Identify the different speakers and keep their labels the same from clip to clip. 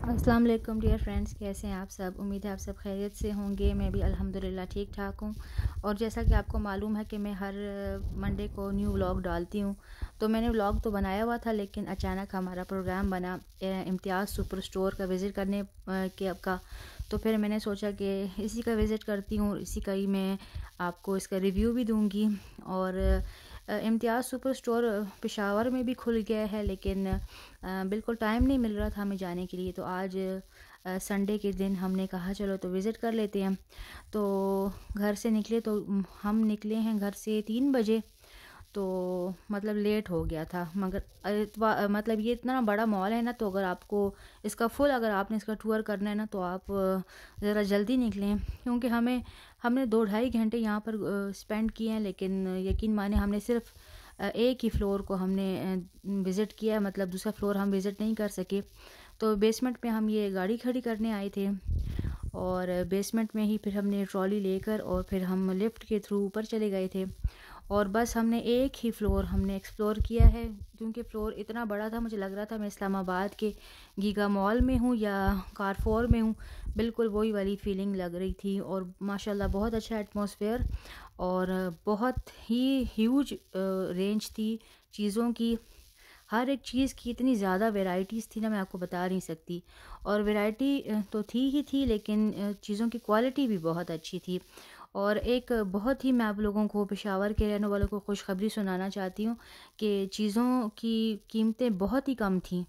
Speaker 1: अस्सलाम वालेकुम dear friends, कैसे हैं आप सब। उम्मीद है आप सब खैरियत से होंगे। मैं भी अल्हम्दुलिल्लाह ठीक ठाक हूँ। और जैसा कि आपको मालूम है कि मैं हर मंडे को न्यू व्लॉग डालती हूँ। तो मैंने व्लॉग तो बनाया हुआ था, लेकिन अचानक हमारा प्रोग्राम बना इम्तियाज़ सुपर स्टोर का विज़िट करने के का। तो फिर मैंने सोचा कि इसी का विज़िट करती हूँ, इसी का ही मैं आपको इसका रिव्यू भी दूँगी। और इम्तियाज़ सुपर स्टोर पेशावर में भी खुल गया है, लेकिन बिल्कुल टाइम नहीं मिल रहा था हमें जाने के लिए। तो आज संडे के दिन हमने कहा चलो तो विज़िट कर लेते हैं। तो घर से निकले तो हम निकले हैं घर से 3 बजे। तो मतलब लेट हो गया था, मगर मतलब ये इतना बड़ा मॉल है ना, तो अगर आपको इसका फुल अगर आपने इसका टूर करना है ना, तो आप ज़रा जल्दी निकलें, क्योंकि हमने 2-2.5 घंटे यहाँ पर स्पेंड किए हैं। लेकिन यकीन माने हमने सिर्फ एक ही फ्लोर को हमने विज़िट किया, मतलब दूसरा फ्लोर हम विज़िट नहीं कर सके। तो बेसमेंट में हम ये गाड़ी खड़ी करने आए थे, और बेसमेंट में ही फिर हमने ट्रॉली लेकर और फिर हम लिफ्ट के थ्रू ऊपर चले गए थे। और बस हमने एक ही फ्लोर हमने एक्सप्लोर किया है, क्योंकि फ़्लोर इतना बड़ा था, मुझे लग रहा था मैं इस्लामाबाद के गीगा मॉल में हूँ या कारफोर में हूँ। बिल्कुल वही वाली फ़ीलिंग लग रही थी। और माशाल्लाह बहुत अच्छा एटमॉस्फेयर, और बहुत ही ह्यूज रेंज थी चीज़ों की। हर एक चीज़ की इतनी ज़्यादा वैराइटीज़ थी ना, मैं आपको बता नहीं सकती। और वैरायटी तो थी ही थी, लेकिन चीज़ों की क्वालिटी भी बहुत अच्छी थी। और एक बहुत ही मैं आप लोगों को, पेशावर के रहने वालों को खुशखबरी सुनाना चाहती हूँ कि चीज़ों की कीमतें बहुत ही कम थीं।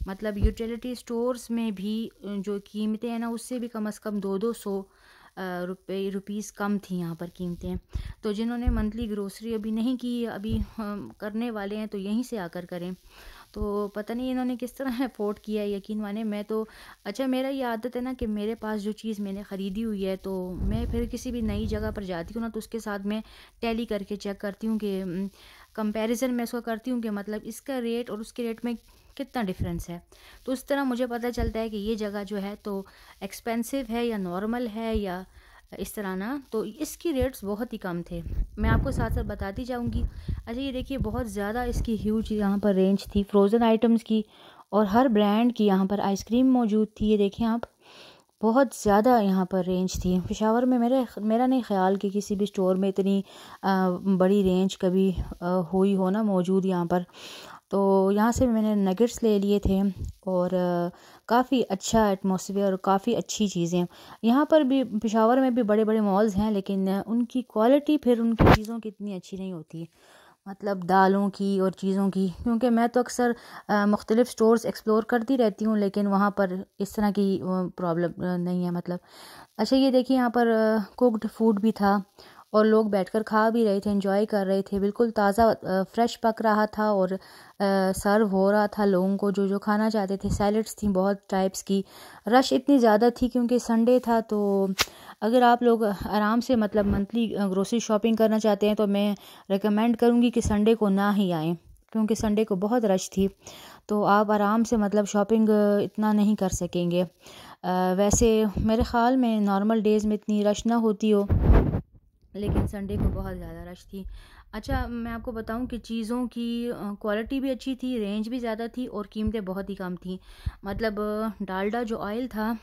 Speaker 1: मतलब यूटिलिटी स्टोर्स में भी जो कीमतें हैं ना, उससे भी कम से कम 200 रुपीज़ कम थी यहाँ पर कीमतें। तो जिन्होंने मंथली ग्रोसरी अभी नहीं की, अभी हम करने वाले हैं, तो यहीं से आकर करें। तो पता नहीं इन्होंने किस तरह अफोर्ड किया है, यकीन माने। मैं तो अच्छा, मेरा ये आदत है ना कि मेरे पास जो चीज़ मैंने ख़रीदी हुई है, तो मैं फिर किसी भी नई जगह पर जाती हूँ ना, तो उसके साथ मैं टैली करके चेक करती हूँ कि कंपैरिजन मैं इसको करती हूँ कि मतलब इसका रेट और उसके रेट में कितना डिफरेंस है। तो उस तरह मुझे पता चलता है कि ये जगह जो है तो एक्सपेंसिव है या नॉर्मल है या इस तरह ना। तो इसकी रेट्स बहुत ही कम थे, मैं आपको साथ साथ बताती जाऊंगी। अच्छा, ये देखिए बहुत ज़्यादा इसकी ह्यूज यहाँ पर रेंज थी फ्रोज़न आइटम्स की, और हर ब्रांड की यहाँ पर आइसक्रीम मौजूद थी। ये देखें आप, बहुत ज़्यादा यहाँ पर रेंज थी। पेशावर में मेरा नहीं ख्याल कि किसी भी स्टोर में इतनी बड़ी रेंज कभी हुई हो ना मौजूद यहाँ पर। तो यहाँ से मैंने नगेट्स ले लिए थे, और काफ़ी अच्छा एटमॉस्फेयर और काफ़ी अच्छी चीज़ें। यहाँ पर भी पेशावर में भी बड़े बड़े मॉल्स हैं, लेकिन उनकी क्वालिटी फिर उनकी चीज़ों की इतनी अच्छी नहीं होती, मतलब दालों की और चीज़ों की। क्योंकि मैं तो अक्सर मुख्तलिफ़ स्टोर्स एक्सप्लोर करती रहती हूँ, लेकिन वहाँ पर इस तरह की प्रॉब्लम नहीं है मतलब। अच्छा, ये देखिए यहाँ पर कुक्ड फूड भी था, और लोग बैठकर खा भी रहे थे, एंजॉय कर रहे थे। बिल्कुल ताज़ा फ्रेश पक रहा था, और सर्व हो रहा था लोगों को जो जो खाना चाहते थे। सैलड्स थी बहुत टाइप्स की। रश इतनी ज़्यादा थी क्योंकि संडे था। तो अगर आप लोग आराम से मतलब मंथली ग्रोसरी शॉपिंग करना चाहते हैं, तो मैं रेकमेंड करूँगी कि संडे को ना ही आएँ, क्योंकि संडे को बहुत रश थी। तो आप आराम से मतलब शॉपिंग इतना नहीं कर सकेंगे। वैसे मेरे ख़्याल में नॉर्मल डेज़ में इतनी रश ना होती हो, लेकिन संडे को बहुत ज़्यादा रश थी। अच्छा, मैं आपको बताऊं कि चीज़ों की क्वालिटी भी अच्छी थी, रेंज भी ज़्यादा थी, और कीमतें बहुत ही कम थी। मतलब डालडा जो ऑयल था,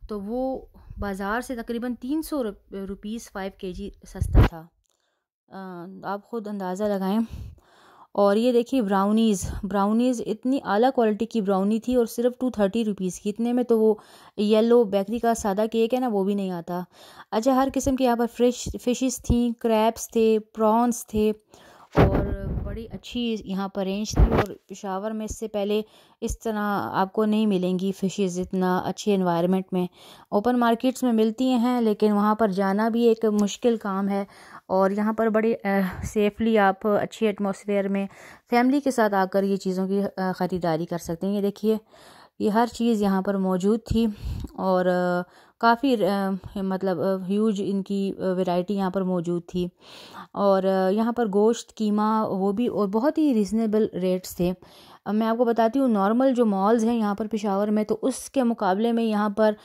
Speaker 1: तो वो बाज़ार से तकरीबन 300 रुपीज़ 5 kg सस्ता था। आप ख़ुद अंदाज़ा लगाएं। और ये देखिए ब्राउनीज़ इतनी आला क्वालिटी की ब्राउनी थी, और सिर्फ 230 रुपीज़ की। इतने में तो वो येलो बेकरी का सादा केक है ना, वो भी नहीं आता। अच्छा, हर किस्म के यहाँ पर फ़िशेस थी, क्रैब्स थे, प्रॉन्स थे, और बड़ी अच्छी यहाँ पर रेंज थी। और पेशावर में इससे पहले इस तरह आपको नहीं मिलेंगी फ़िशेस इतना अच्छे एनवायरनमेंट में। ओपन मार्केट्स में मिलती हैं, लेकिन वहाँ पर जाना भी एक मुश्किल काम है। और यहाँ पर बड़े सेफली आप अच्छी एटमॉस्फेयर में फैमिली के साथ आकर ये चीज़ों की ख़रीदारी कर सकते हैं। ये देखिए, ये हर चीज़ यहाँ पर मौजूद थी, और काफ़ी मतलब ह्यूज इनकी वैरायटी यहाँ पर मौजूद थी। और यहाँ पर गोश्त, कीमा, वो भी, और बहुत ही रीज़नेबल रेट्स थे। अब मैं आपको बताती हूँ, नॉर्मल जो मॉल्स हैं यहाँ पर पेशावर में, तो उसके मुकाबले में यहाँ पर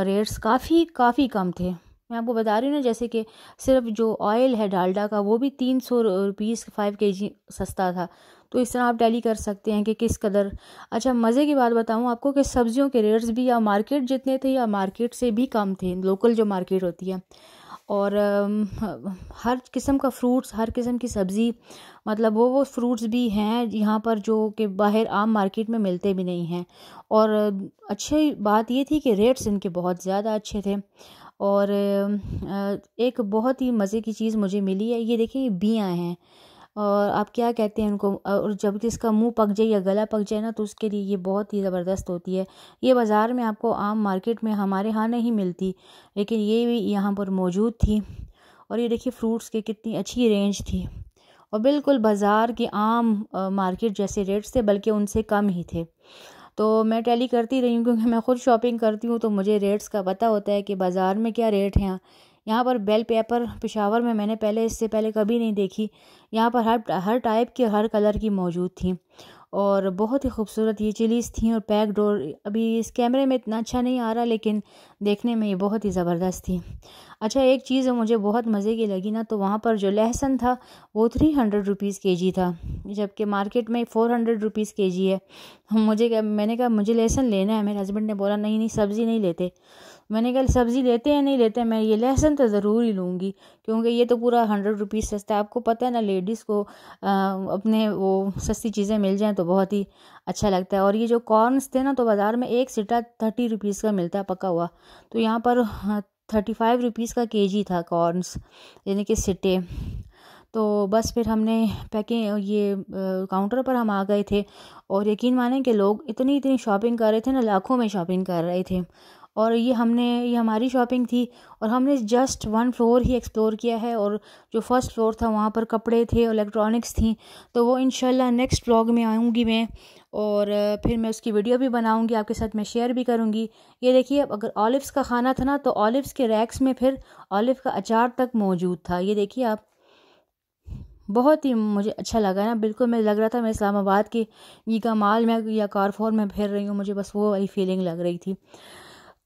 Speaker 1: रेट्स काफ़ी कम थे। मैं आपको बता रही हूँ ना, जैसे कि सिर्फ जो ऑयल है डालडा का वो भी 300 रुपीज़ 5 kg सस्ता था। तो इस तरह आप टैली कर सकते हैं कि किस कदर। अच्छा, मज़े की बात बताऊँ आपको कि सब्जियों के रेट्स भी या मार्केट जितने थे या मार्केट से भी कम थे, लोकल जो मार्केट होती है। और हर किस्म का फ्रूट्स, हर किस्म की सब्ज़ी, मतलब वो फ्रूट्स भी हैं यहाँ पर जो कि बाहर आम मार्केट में मिलते भी नहीं हैं। और अच्छी बात ये थी कि रेट्स इनके बहुत ज़्यादा अच्छे थे। और एक बहुत ही मज़े की चीज़ मुझे मिली है, ये देखिए, ये बियाँ हैं और आप क्या कहते हैं उनको, और जब इसका मुंह पक जाए या गला पक जाए ना, तो उसके लिए ये बहुत ही ज़बरदस्त होती है। ये बाज़ार में आपको आम मार्केट में हमारे यहाँ नहीं मिलती, लेकिन ये भी यहाँ पर मौजूद थी। और ये देखिए फ्रूट्स की कितनी अच्छी रेंज थी, और बिल्कुल बाज़ार के आम मार्केट जैसे रेट्स थे, बल्कि उनसे कम ही थे। तो मैं टैली करती रही हूँ क्योंकि मैं ख़ुद शॉपिंग करती हूँ, तो मुझे रेट्स का पता होता है कि बाज़ार में क्या रेट हैं। यहाँ पर बेल पेपर पेशावर में मैंने इससे पहले कभी नहीं देखी। यहाँ पर हर टाइप की, हर कलर की मौजूद थी, और बहुत ही खूबसूरत ये चिलीज़ थी, और पैक्ड। और अभी इस कैमरे में इतना अच्छा नहीं आ रहा, लेकिन देखने में ये बहुत ही ज़बरदस्त थी। अच्छा, एक चीज़ मुझे बहुत मज़े की लगी ना, तो वहाँ पर जो लहसुन था वो 300 रुपीज़ kg था, जबकि मार्केट में 400 रुपीज़ kg है। मैंने कहा मुझे लहसुन लेना है। मेरे हस्बैंड ने बोला नहीं नहीं, सब्ज़ी नहीं लेते। मैंने कहा सब्ज़ी लेते हैं नहीं लेते, मैं ये लहसुन तो ज़रूर ही लूँगी, क्योंकि ये तो पूरा 100 रुपीज़ सस्ता है। आपको पता है ना, लेडीज़ को अपने वो सस्ती चीज़ें मिल जाएं तो बहुत ही अच्छा लगता है। और ये जो कॉर्नस थे ना, तो बाज़ार में एक सिटा 30 रुपीज़ का मिलता है पका हुआ, तो यहाँ पर 35 रुपीज़ का kg था कॉर्नस, यानी कि सिटे। तो बस फिर हमने पैकिंग, ये काउंटर पर हम आ गए थे, और यकीन माने कि लोग इतनी शॉपिंग कर रहे थे ना, लाखों में शॉपिंग कर रहे थे। और ये हमारी शॉपिंग थी, और हमने जस्ट 1 फ्लोर ही एक्सप्लोर किया है, और जो फर्स्ट फ्लोर था वहाँ पर कपड़े थे, इलेक्ट्रॉनिक्स थी। तो वो इंशाल्लाह नेक्स्ट व्लॉग में आऊँगी मैं, और फिर मैं उसकी वीडियो भी बनाऊँगी, आपके साथ मैं शेयर भी करूँगी। ये देखिए, अगर ऑलिव्स का खाना था ना, तो ऑलिव्स के रैक्स में फिर ऑलिव का अचार तक मौजूद था। ये देखिए आप, बहुत ही मुझे अच्छा लगा ना, बिल्कुल मैं लग रहा था मैं इस्लामाबाद के ये कमाल में या कारफोर में फिर रही हूँ, मुझे बस वो वाली फीलिंग लग रही थी।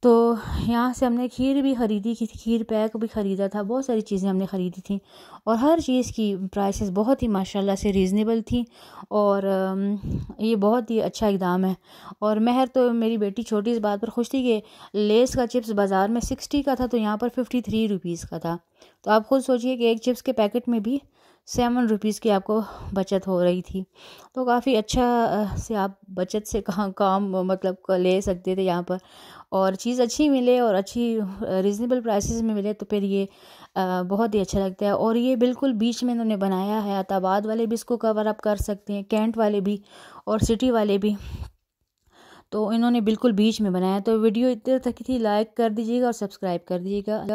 Speaker 1: तो यहाँ से हमने खीर भी ख़रीदी की थी, खीर पैक भी ख़रीदा था, बहुत सारी चीज़ें हमने ख़रीदी थी, और हर चीज़ की प्राइसेस बहुत ही माशाल्लाह से रीज़नेबल थी। और ये बहुत ही अच्छा इक़दाम है। और महर तो मेरी बेटी छोटी इस बात पर खुश थी कि लेस का चिप्स बाज़ार में 60 का था, तो यहाँ पर 53 रुपीज़ का था। तो आप ख़ुद सोचिए कि एक चिप्स के पैकेट में भी 7 रुपीज़ की आपको बचत हो रही थी। तो काफ़ी अच्छा से आप बचत से काम मतलब ले सकते थे यहाँ पर, और चीज़ अच्छी मिले और अच्छी रीज़नेबल प्राइसेस में मिले, तो फिर ये बहुत ही अच्छा लगता है। और ये बिल्कुल बीच में इन्होंने बनाया है, अताबाद वाले भी इसको कवर अप कर सकते हैं, कैंट वाले भी और सिटी वाले भी, तो इन्होंने बिल्कुल बीच में बनाया। तो वीडियो इतने तक थी, लाइक कर दीजिएगा और सब्सक्राइब कर दीजिएगा।